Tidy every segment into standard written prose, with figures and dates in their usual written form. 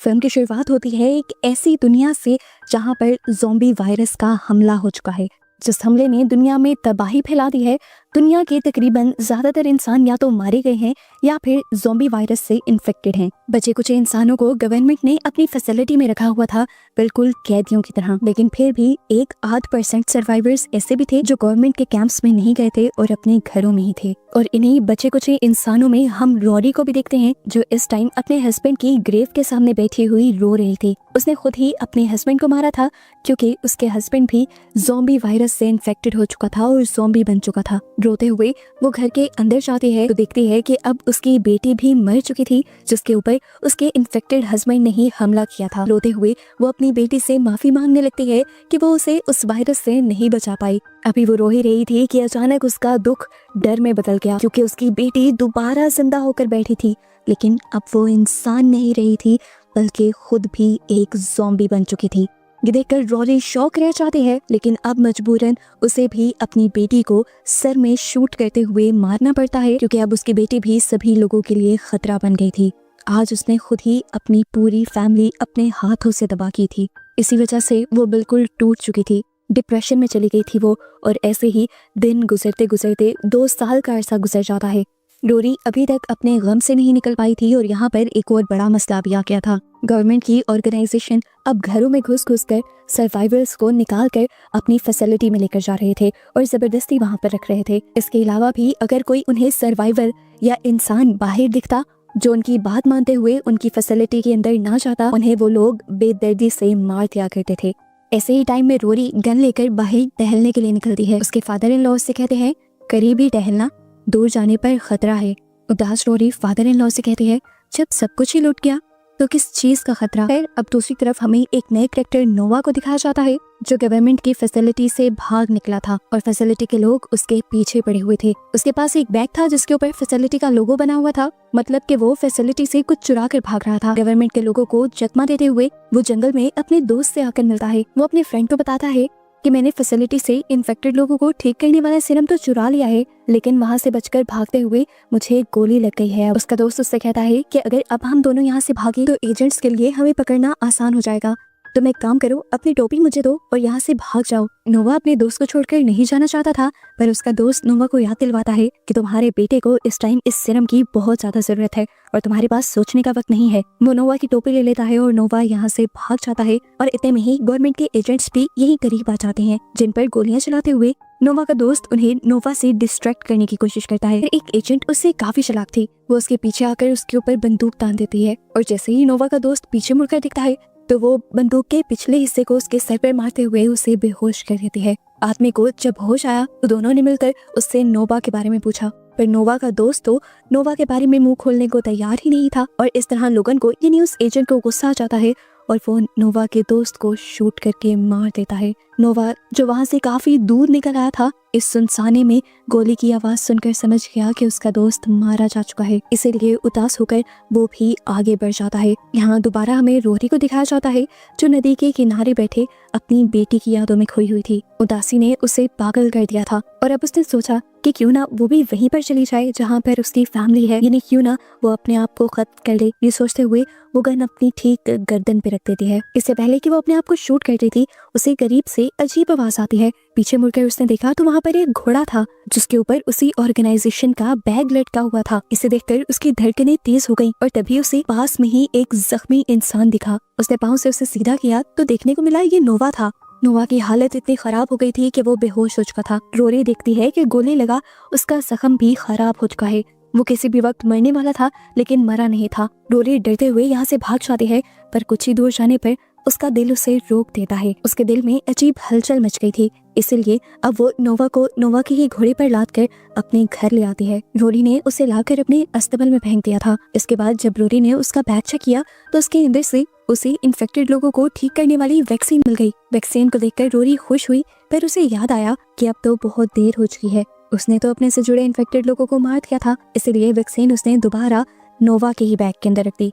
Film की शुरुआत होती है एक ऐसी दुनिया से जहां पर ज़ॉम्बी वायरस का हमला हो चुका है, जिस हमले ने दुनिया में तबाही फैला दी है। दुनिया के तकरीबन ज़्यादातर इंसान या तो मारे गए हैं या फिर ज़ॉम्बी वायरस से इन्फेक्टेड हैं। बचे कुछ इंसानों को गवर्नमेंट ने अपनी फैसिलिटी में रखा हुआ था, बिल्कुल कैदियों की तरह, लेकिन फिर भी 1-8% सर्वाइवर्स ऐसे भी थे जो गवर्नमेंट के कैंप्स में नहीं गए थे और अपने घरों में ही थे। और इन्हीं बचे कुछ इंसानों में हम रोरी को भी देखते हैं, जो इस टाइम अपने हस्बैंड की ग्रेव के सामने बैठी हुई रो रही थी। उसने खुद ही अपने हस्बैंड को मारा था क्योंकि उसके हस्बैंड भी ज़ॉम्बी वायरस से इन्फेक्टेड हो चुका था और ज़ॉम्बी बन चुका था। रोते हुए वो घर के अंदर जाती है तो देखती है कि अब उसकी बेटी भी मर चुकी थी, जिसके ऊपर उसके इन्फेक्टेड हस्बैंड ने ही हमला किया था। रोते हुए वो अपनी बेटी से माफी मांगने लगती है कि वो उसे उस वायरस से नहीं बचा पाई। अभी वो रो ही रही थी कि अचानक उसका दुख डर में बदल गया, क्योंकि उसकी बेटी दोबारा जिंदा होकर बैठी थी, लेकिन अब वो इंसान नहीं रही थी बल्कि खुद भी एक ज़ॉम्बी बन चुकी थी। ये देखकर रोरी शॉक रह जाती है, लेकिन अब मजबूरन उसे भी अपनी बेटी को सर में शूट करते हुए मारना पड़ता है, क्योंकि अब उसकी बेटी भी सभी लोगों के लिए खतरा बन गई थी। आज उसने खुद ही अपनी पूरी फैमिली अपने हाथों से तबाह की थी। इसी वजह से वो बिल्कुल टूट चुकी थी, डिप्रेशन में चली गई थी वो। और ऐसे ही दिन गुजरते गुजरते 2 साल का अरसा गुजर जाता है। रोरी अभी तक अपने गम से नहीं निकल पाई थी और यहाँ पर एक और बड़ा मसला भी आ गया था। गवर्नमेंट की ऑर्गेनाइजेशन अब घरों में घुस कर सर्वाइवर्स को निकाल कर अपनी फैसिलिटी में लेकर जा रहे थे और जबरदस्ती वहाँ पर रख रहे थे। इसके अलावा भी अगर कोई उन्हें सर्वाइवर या इंसान बाहर दिखता जो उनकी बात मानते हुए उनकी फैसिलिटी के अंदर ना जाता, उन्हें वो लोग बेदर्दी से मार दिया करते थे। ऐसे ही टाइम में रोरी गन लेकर बाहर टहलने के लिए निकलती है। उसके फादर इन लॉ से कहते हैं, करीब ही टहलना, दूर जाने पर खतरा है। उदास रोरी फादर इन लॉ से कहती है, जब सब कुछ ही लूट गया तो किस चीज का खतरा। फिर अब दूसरी तरफ हमें एक नए कैरेक्टर नोवा को दिखाया जाता है, जो गवर्नमेंट की फैसिलिटी से भाग निकला था और फैसिलिटी के लोग उसके पीछे पड़े हुए थे। उसके पास एक बैग था जिसके ऊपर फैसिलिटी का लोगो बना हुआ था, मतलब कि वो फैसिलिटी से कुछ चुरा कर भाग रहा था। गवर्नमेंट के लोगों को चकमा देते हुए वो जंगल में अपने दोस्त से आकर मिलता है। वो अपने फ्रेंड को बताता है कि मैंने फैसिलिटी से इन्फेक्टेड लोगों को ठीक करने वाला सीरम तो चुरा लिया है, लेकिन वहाँ से बचकर भागते हुए मुझे गोली लग गई है। उसका दोस्त उससे कहता है कि अगर अब हम दोनों यहाँ से भागे तो एजेंट्स के लिए हमें पकड़ना आसान हो जाएगा, तुम एक काम करो, अपनी टोपी मुझे दो और यहाँ से भाग जाओ। नोवा अपने दोस्त को छोड़कर नहीं जाना चाहता था, पर उसका दोस्त नोवा को याद दिलवाता है कि तुम्हारे बेटे को इस टाइम इस सीरम की बहुत ज्यादा जरूरत है और तुम्हारे पास सोचने का वक्त नहीं है। वो नोवा की टोपी ले लेता है और नोवा यहाँ से भाग जाता है। और इतने में ही गवर्नमेंट के एजेंट्स भी यही करीब आ जाते हैं, जिन पर गोलियां चलाते हुए नोवा का दोस्त उन्हें नोवा से डिस्ट्रैक्ट करने की कोशिश करता है। एक एजेंट उससे काफी चालाक थी, वो उसके पीछे आकर उसके ऊपर बंदूक तान देती है और जैसे ही नोवा का दोस्त पीछे मुड़कर दिखता है तो वो बंदूक के पिछले हिस्से को उसके सर पर मारते हुए उसे बेहोश कर देती है। आदमी को जब होश आया तो दोनों ने मिलकर उससे नोवा के बारे में पूछा, पर नोवा का दोस्त तो नोवा के बारे में मुंह खोलने को तैयार ही नहीं था। और इस तरह लोगन को यानी उस एजेंट को गुस्सा आ जाता है और वो नोवा के दोस्त को शूट करके मार देता है। नोवा जो वहाँ से काफी दूर निकल आया था, इस सुनसाने में गोली की आवाज सुनकर समझ गया कि उसका दोस्त मारा जा चुका है, इसीलिए उदास होकर वो भी आगे बढ़ जाता है। यहाँ दोबारा हमें रोरी को दिखाया जाता है, जो नदी के किनारे बैठे अपनी बेटी की यादों में खोई हुई थी। उदासी ने उसे पागल कर दिया था और अब उसने सोचा कि क्यों ना वो भी वहीं पर चली जाए जहाँ पर उसकी फैमिली है, यानी क्यों ना वो अपने आप को खत्म कर ले। ये सोचते हुए वो गन अपनी ठीक गर्दन पे रख देती है। इससे पहले कि वो अपने आप को शूट कर रही थी, उसे करीब से अजीब आवाज आती है। पीछे मुड़कर उसने देखा तो वहाँ पर एक घोड़ा था जिसके ऊपर उसी ऑर्गेनाइजेशन का बैग लटका हुआ था। इसे देखकर उसकी धड़कनें तेज हो गईं और तभी उसे पास में ही एक जख्मी इंसान दिखा। उसने पाँव से उसे सीधा किया तो देखने को मिला ये नोवा था। नोवा की हालत इतनी खराब हो गई थी कि वो बेहोश हो चुका था। रोरी देखती है कि गोली लगा उसका जख्म भी खराब हो चुका है, वो किसी भी वक्त मरने वाला था लेकिन मरा नहीं था। रोरी डरते हुए यहाँ से भाग जाती है, पर कुछ ही दूर जाने पर उसका दिल उसे रोक देता है। उसके दिल में अजीब हलचल मच गई थी, इसलिए अब वो नोवा को नोवा के ही घोड़े पर लाद कर अपने घर ले आती है। रोरी ने उसे लाकर अपने अस्तबल में फेंक दिया था। इसके बाद जब रोरी ने उसका बैग चेक किया तो उसके अंदर से उसे इन्फेक्टेड लोगों को ठीक करने वाली वैक्सीन मिल गई। वैक्सीन को देखकर रोरी खुश हुई, पर उसे याद आया कि अब तो बहुत देर हो चुकी है। उसने तो अपने से जुड़े इन्फेक्टेड लोगों को मार दिया था, इसलिए वैक्सीन उसने दोबारा नोवा के ही बैग के अंदर रख दी।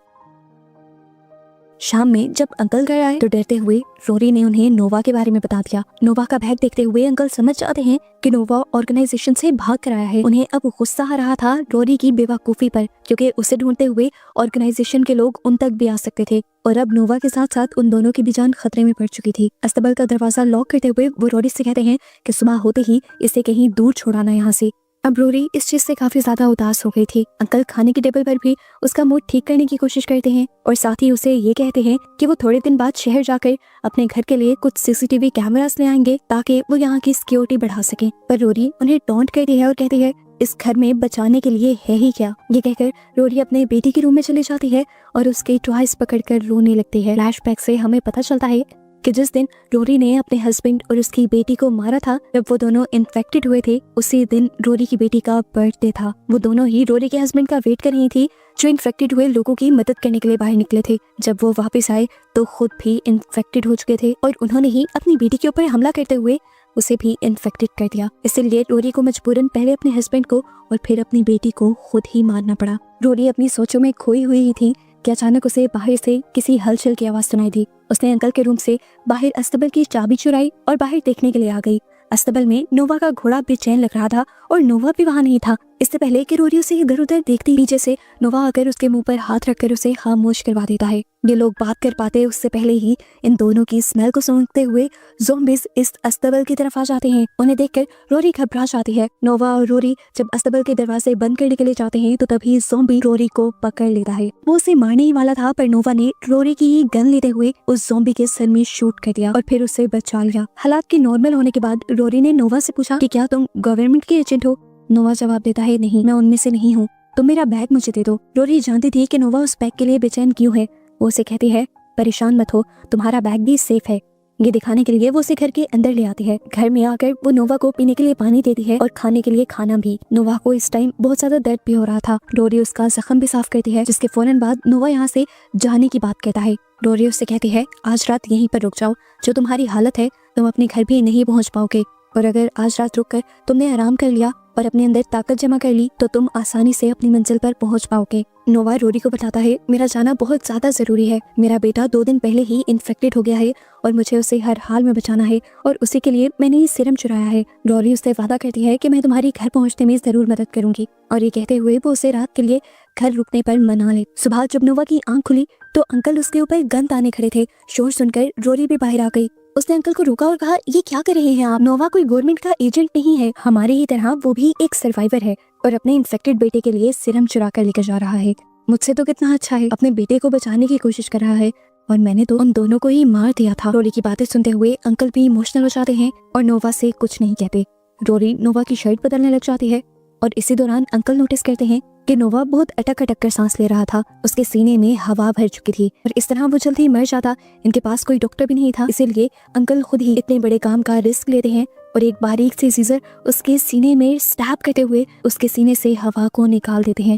शाम में जब अंकल घर आए तो डरते हुए रोरी ने उन्हें नोवा के बारे में बता दिया। नोवा का बैग देखते हुए अंकल समझ जाते हैं कि नोवा ऑर्गेनाइजेशन से भाग कर आया है। उन्हें अब गुस्सा आ रहा था रोरी की बेवकूफी पर, क्योंकि उसे ढूंढते हुए ऑर्गेनाइजेशन के लोग उन तक भी आ सकते थे और अब नोवा के साथ साथ उन दोनों की भी जान खतरे में पड़ चुकी थी। अस्तबल का दरवाजा लॉक करते हुए वो रोरी से कहते हैं कि सुबह होते ही इसे कहीं दूर छोड़ाना यहाँ से। अब रोरी इस चीज से काफी ज्यादा उदास हो गई थी। अंकल खाने की टेबल पर भी उसका मूड ठीक करने की कोशिश करते हैं और साथ ही उसे ये कहते हैं कि वो थोड़े दिन बाद शहर जाकर अपने घर के लिए कुछ सीसीटीवी कैमरास ले आएंगे ताकि वो यहाँ की सिक्योरिटी बढ़ा सके। पर रोरी उन्हें टॉन्ट करती है और कहती है इस घर में बचाने के लिए है ही क्या। ये कहकर रोरी अपने बेटी के रूम में चली जाती है और उसके टॉयज पकड़कर रोने लगती है। फ्लैशबैक से हमें पता चलता है कि जिस दिन रोरी ने अपने हस्बैंड और उसकी बेटी को मारा था, जब वो दोनों इन्फेक्टेड हुए थे, उसी दिन रोरी की बेटी का बर्थडे था। वो दोनों ही रोरी के हस्बैंड का वेट कर रही थी जो इन्फेक्टेड हुए लोगों की मदद करने के लिए बाहर निकले थे। जब वो वापस आए तो खुद भी इन्फेक्टेड हो चुके थे और उन्होंने ही अपनी बेटी के ऊपर हमला करते हुए उसे भी इन्फेक्टेड कर दिया। इसलिए रोरी को मजबूरन पहले अपने हस्बैंड को और फिर अपनी बेटी को खुद ही मारना पड़ा। रोरी अपनी सोचों में खोई हुई ही थी कि अचानक उसे बाहर से किसी हलचल की आवाज सुनाई दी। उसने अंकल के रूम से बाहर अस्तबल की चाबी चुराई और बाहर देखने के लिए आ गई। अस्तबल में नोवा का घोड़ा बेचैन लग रहा था और नोवा भी वहाँ नहीं था। इससे पहले कि रोरी उसे इधर उधर देखती, पीछे से नोवा आकर उसके मुंह पर हाथ रखकर उसे खामोश करवा देता है। ये लोग बात कर पाते उससे पहले ही इन दोनों की स्मेल को सूंघते हुए ज़ॉम्बीज़ इस अस्तबल की तरफ आ जाते हैं। उन्हें देखकर रोरी घबरा जाती है। नोवा और रोरी जब अस्तबल के दरवाजे बंद करने के लिए जाते हैं तो तभी ज़ॉम्बी रोरी को पकड़ लेता है। वो उसे मारने ही वाला था पर नोवा ने रोरी की गन लेते हुए उस ज़ॉम्बी के सर में शूट कर दिया और फिर उसे बचा लिया। हालात के नॉर्मल होने के बाद रोरी ने नोवा से पूछा कि क्या तुम गवर्नमेंट के एजेंट हो। नोवा जवाब देता है नहीं, मैं उनमें से नहीं हूँ, तुम मेरा बैग मुझे दे दो। रोरी जानती थी कि नोवा उस बैग के लिए बेचैन क्यों है। वो उसे कहती है परेशान मत हो, तुम्हारा बैग भी सेफ है। ये दिखाने के लिए वो उसे घर के अंदर ले आती है। घर में आकर वो नोवा को पीने के लिए पानी देती है और खाने के लिए खाना भी। नोवा को इस टाइम बहुत ज्यादा दर्द भी हो रहा था। रोरी उसका जख्म भी साफ करती है, जिसके फौरन बाद नोवा यहाँ से जाने की बात कहता है। रोरी उससे कहती है आज रात यहीं पर रुक जाओ, जो तुम्हारी हालत है तुम अपने घर भी नहीं पहुँच पाओगे, और अगर आज रात रुक कर तुमने आराम कर लिया और अपने अंदर ताकत जमा कर ली तो तुम आसानी से अपनी मंजिल पर पहुंच पाओगे। नोवा रोरी को बताता है मेरा जाना बहुत ज्यादा जरूरी है, मेरा बेटा 2 दिन पहले ही इन्फेक्टेड हो गया है और मुझे उसे हर हाल में बचाना है और उसी के लिए मैंने ये सीरम चुराया है। रोरी उससे वादा करती है कि मैं तुम्हारी घर पहुंचने में जरूर मदद करूंगी, और ये कहते हुए वो उसे रात के लिए घर रुकने पर मना ले। सुबह जब नोवा की आंख खुली तो अंकल उसके ऊपर गन ताने खड़े थे। शोर सुनकर रोरी भी बाहर आ गई। उसने अंकल को रोका और कहा ये क्या कर रहे हैं आप, नोवा कोई गवर्नमेंट का एजेंट नहीं है, हमारे ही तरह वो भी एक सर्वाइवर है और अपने इन्फेक्टेड बेटे के लिए सीरम चुरा कर लेकर जा रहा है। मुझसे तो कितना अच्छा है, अपने बेटे को बचाने की कोशिश कर रहा है और मैंने तो उन दोनों को ही मार दिया था। रोरी की बातें सुनते हुए अंकल भी इमोशनल हो जाते हैं और नोवा से कुछ नहीं कहते। रोरी नोवा की शर्ट बदलने लग जाती है और इसी दौरान अंकल नोटिस करते हैं कि नोवा बहुत अटक अटक कर सांस ले रहा था। उसके सीने में हवा भर चुकी थी और इस तरह वो जल्दी मर जाता। इनके पास कोई डॉक्टर भी नहीं था, इसीलिए अंकल खुद ही इतने बड़े काम का रिस्क लेते हैं और एक बारीक सी सीजर उसके सीने में स्टैब करते हुए उसके सीने से हवा को निकाल देते हैं।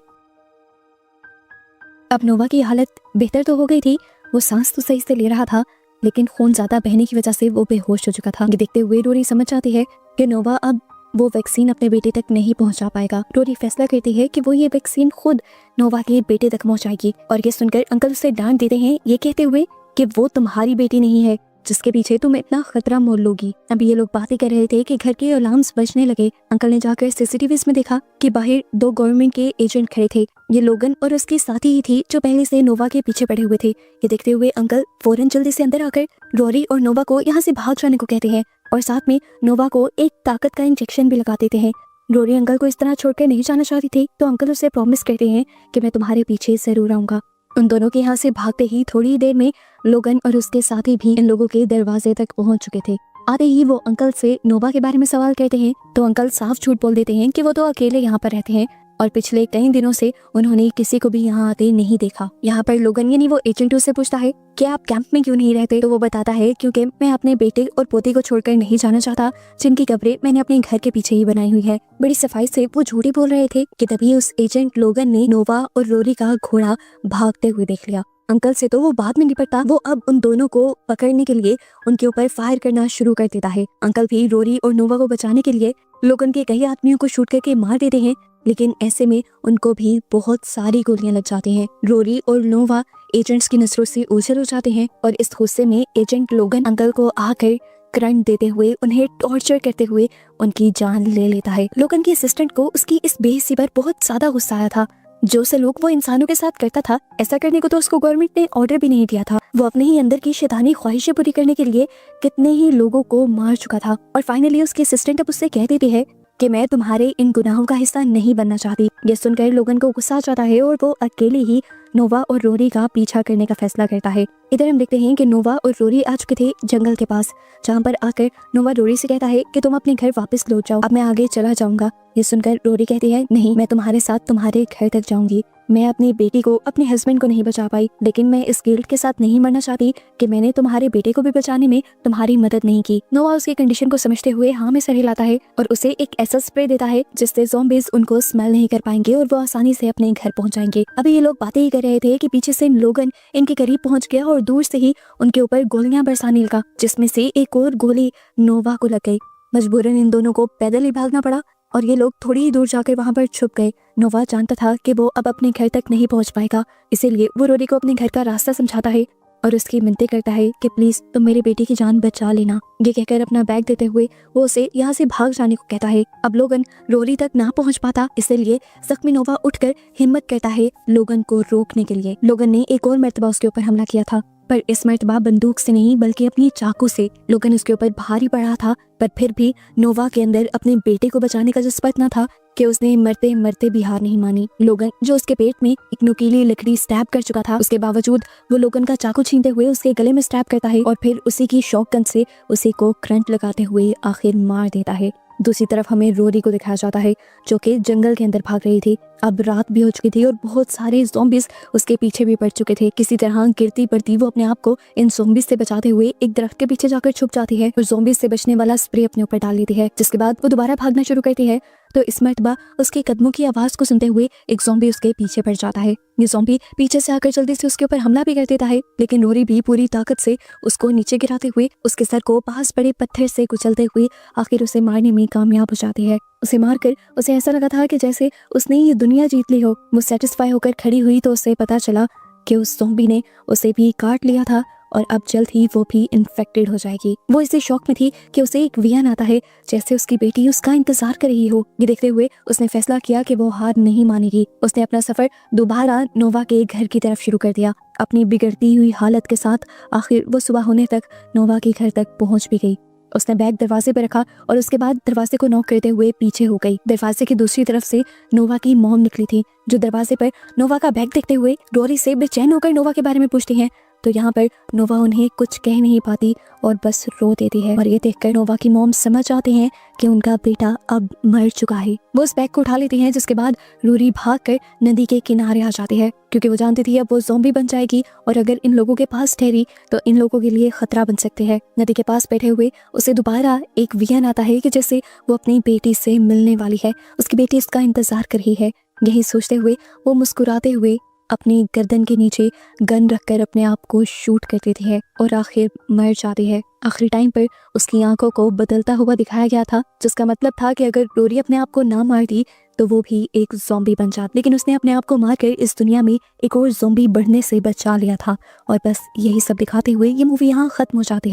अब नोवा की हालत बेहतर तो हो गई थी, वो सांस तो सही से ले रहा था, लेकिन खून ज्यादा बहने की वजह से वो बेहोश हो चुका था। ये देखते हुए रोरी समझ जाती है कि नोवा अब वो वैक्सीन अपने बेटे तक नहीं पहुंचा पाएगा। रोरी फैसला करती है कि वो ये वैक्सीन खुद नोवा के बेटे तक पहुंचाएगी और ये सुनकर अंकल उसे डांट देते हैं, ये कहते हुए कि वो तुम्हारी बेटी नहीं है जिसके पीछे तुम इतना खतरा मोल लोगी। अभी ये लोग बातें कर रहे थे कि घर के अलार्म्स बजने लगे। अंकल ने जाकर सीसीटीवीज में देखा कि बाहर 2 गवर्नमेंट के एजेंट खड़े थे। ये लोगन और उसकी साथी ही थी जो पहले से नोवा के पीछे पड़े हुए थे। ये देखते हुए अंकल फौरन जल्दी से अंदर आकर रोरी और नोवा को यहाँ से भाग जाने को कहते हैं और साथ में नोवा को एक ताकत का इंजेक्शन भी लगा देते हैं। रोरी अंकल को इस तरह छोड़कर नहीं जाना चाहती थी तो अंकल उसे प्रॉमिस करते हैं कि मैं तुम्हारे पीछे जरूर आऊंगा। उन दोनों के यहाँ से भागते ही थोड़ी देर में लोगन और उसके साथी भी इन लोगों के दरवाजे तक पहुंच चुके थे। आते ही वो अंकल से नोवा के बारे में सवाल करते हैं तो अंकल साफ झूठ बोल देते हैं कि वो तो अकेले यहाँ पर रहते हैं और पिछले कई दिनों से उन्होंने किसी को भी यहाँ आते नहीं देखा। यहाँ पर लोगन यानी वो एजेंट से पूछता है कि आप कैंप में क्यों नहीं रहते, तो वो बताता है क्योंकि मैं अपने बेटे और पोते को छोड़कर नहीं जाना चाहता, जिनकी कब्रें मैंने अपने घर के पीछे ही बनाई हुई है। बड़ी सफाई से वो झूठी बोल रहे थे कि तभी उस एजेंट लोगन ने नोवा और रोरी का घोड़ा भागते हुए देख लिया। अंकल से तो वो बाद में निपटता, वो अब उन दोनों को पकड़ने के लिए उनके ऊपर फायर करना शुरू कर देता है। अंकल भी रोरी और नोवा को बचाने के लिए लोगन के कई आदमियों को शूट करके मार देते हैं, लेकिन ऐसे में उनको भी बहुत सारी गोलियां लग जाती हैं। रोरी और नोवा एजेंट्स की नजरों से ओझल हो जाते हैं और इस गुस्से में एजेंट लोगन अंकल को आकर करंट देते हुए उन्हें टॉर्चर करते हुए उनकी जान ले लेता है। लोगन के असिस्टेंट को उसकी इस बेहिस्सी पर बहुत ज्यादा गुस्सा आया था। जो सलूक वो इंसानों के साथ करता था, ऐसा करने को तो उसको गवर्नमेंट ने ऑर्डर भी नहीं दिया था। वो अपने ही अंदर की शैतानी ख्वाहिशें पूरी करने के लिए कितने ही लोगों को मार चुका था। और फाइनली उसकी असिस्टेंट अब उससे कह देती है कि मैं तुम्हारे इन गुनाहों का हिस्सा नहीं बनना चाहती। ये सुनकर लोगन को गुस्सा आ जाता है और वो अकेले ही नोवा और रोरी का पीछा करने का फैसला करता है। इधर हम देखते हैं कि नोवा और रोरी आ चुके थे जंगल के पास, जहाँ पर आकर नोवा रोरी से कहता है कि तुम अपने घर वापस लौट जाओ, अब मैं आगे चला जाऊंगा। ये सुनकर रोरी कहती है नहीं, मैं तुम्हारे साथ तुम्हारे घर तक जाऊंगी। मैं अपनी बेटी को, अपने हस्बैंड को नहीं बचा पाई, लेकिन मैं इस गिल्ट के साथ नहीं मरना चाहती कि मैंने तुम्हारे बेटे को भी बचाने में तुम्हारी मदद नहीं की। नोवा उसकी कंडीशन को समझते हुए हाँ में सर हिलाता है और उसे एक ऐसा स्प्रे देता है जिससे ज़ॉम्बीज़ उनको स्मेल नहीं कर पाएंगे और वो आसानी से अपने घर पहुंच जाएंगे। अभी ये लोग बातें ही कर रहे थे कि पीछे से लोगन इनके करीब पहुंच गया और दूर से ही उनके ऊपर गोलियां बरसाने लगा, जिसमें से एक और गोली नोवा को लग गई। मजबूरन इन दोनों को पैदल ही भागना पड़ा और ये लोग थोड़ी ही दूर जाकर वहां पर छुप गए। नोवा जानता था कि वो अब अपने घर तक नहीं पहुंच पाएगा, इसीलिए वो रोरी को अपने घर का रास्ता समझाता है और उसकी मिन्नतें करता है कि प्लीज तुम मेरी बेटी की जान बचा लेना। ये कहकर अपना बैग देते हुए वो उसे यहाँ से भाग जाने को कहता है। अब लोगन रोरी तक ना पहुंच पाता, इसलिए जख्मी नोवा उठकर हिम्मत करता है लोगन को रोकने के लिए। लोगन ने एक और मर्तबा उसके ऊपर हमला किया था, पर इस मर्तबा बंदूक से नहीं बल्कि अपनी चाकू से। लोगन उसके ऊपर भारी पड़ा था, पर फिर भी नोवा के अंदर अपने बेटे को बचाने का जज्बा इतना था कि उसने मरते मरते भी हार नहीं मानी। लोगन जो उसके पेट में एक नुकीली लकड़ी स्टैब कर चुका था, उसके बावजूद वो लोगन का चाकू छीनते हुए उसके गले में स्टैब करता है और फिर उसी की शॉटगन से उसी को करंट लगाते हुए आखिर मार देता है। दूसरी तरफ हमें रोरी को दिखाया जाता है जो कि जंगल के अंदर भाग रही थी। अब रात भी हो चुकी थी और बहुत सारे ज़ॉम्बीज़ उसके पीछे भी पड़ चुके थे। किसी तरह गिरती पड़ती वो अपने आप को इन ज़ॉम्बीज़ से बचाते हुए एक दरख्त के पीछे जाकर छुप जाती है और ज़ॉम्बीज़ से बचने वाला स्प्रे अपने ऊपर डाल लेती है, जिसके बाद वो दोबारा भागना शुरू करती है। तो इस मर्तबा उसके कदमों की आवाज़ को सुनते हुए एक ज़ॉम्बी उसके पीछे पड़ जाता है। ये ज़ॉम्बी पीछे से आकर जल्दी से उसके ऊपर हमला भी कर देता है, लेकिन रोरी भी पूरी ताकत से उसको नीचे गिराते हुए उसके सर को पास पड़े पत्थर से कुचलते हुए आखिर उसे मारने में कामयाब हो जाती है। उसे मारकर उसे ऐसा लगा था कि जैसे उसने ये दुनिया जीत ली हो। वो सेटिस्फाई होकर खड़ी हुई तो उसे पता चला कि उस ज़ॉम्बी ने उसे भी काट लिया था और अब जल्द ही वो भी इन्फेक्टेड हो जाएगी। वो इसी शौक में थी कि उसे एक विजन आता है जैसे उसकी बेटी उसका इंतजार कर रही हो। ये देखते हुए उसने फैसला किया कि वो हार नहीं मानेगी। उसने अपना सफर दोबारा नोवा के घर की तरफ शुरू कर दिया। अपनी बिगड़ती हुई हालत के साथ आखिर वो सुबह होने तक नोवा के घर तक पहुंच भी गई। उसने बैग दरवाजे पर रखा और उसके बाद दरवाजे को नॉक करते हुए पीछे हो गई। दरवाजे की दूसरी तरफ से नोवा की मॉम निकली थी, जो दरवाजे पर नोवा का बैग देखते हुए रोरी से बेचैन होकर नोवा के बारे में पूछती हैं। तो यहाँ पर नोवा उन्हें कुछ कह नहीं पाती और बस रो देती है और ये देखकर नोवा की मॉम समझ जाते हैं कि उनका बेटा अब मर चुका है। वो उस बैग को उठा लेती हैं, जिसके बाद रोरी भागकर नदी के किनारे आ जाती है, क्योंकि वो जानती थी अब वो ज़ॉम्बी बन जाएगी और अगर इन लोगों के पास ठहरी तो इन लोगों के लिए खतरा बन सकते हैं। नदी के पास बैठे हुए उसे दोबारा एक विजन आता है कि जैसे वो अपनी बेटी से मिलने वाली है, उसकी बेटी इसका इंतजार कर रही है। यही सोचते हुए वो मुस्कुराते हुए अपनी गर्दन के नीचे गन रखकर अपने आप को शूट कर देती है और आखिर मर जाती है। आखिरी टाइम पर उसकी आंखों को बदलता हुआ दिखाया गया था, जिसका मतलब था कि अगर रोरी अपने आप को ना मारती तो वो भी एक ज़ॉम्बी बन जाती, लेकिन उसने अपने आप को मारकर इस दुनिया में एक और ज़ॉम्बी बढ़ने से बचा लिया था। और बस यही सब दिखाते हुए ये मूवी यहाँ खत्म हो जाती है।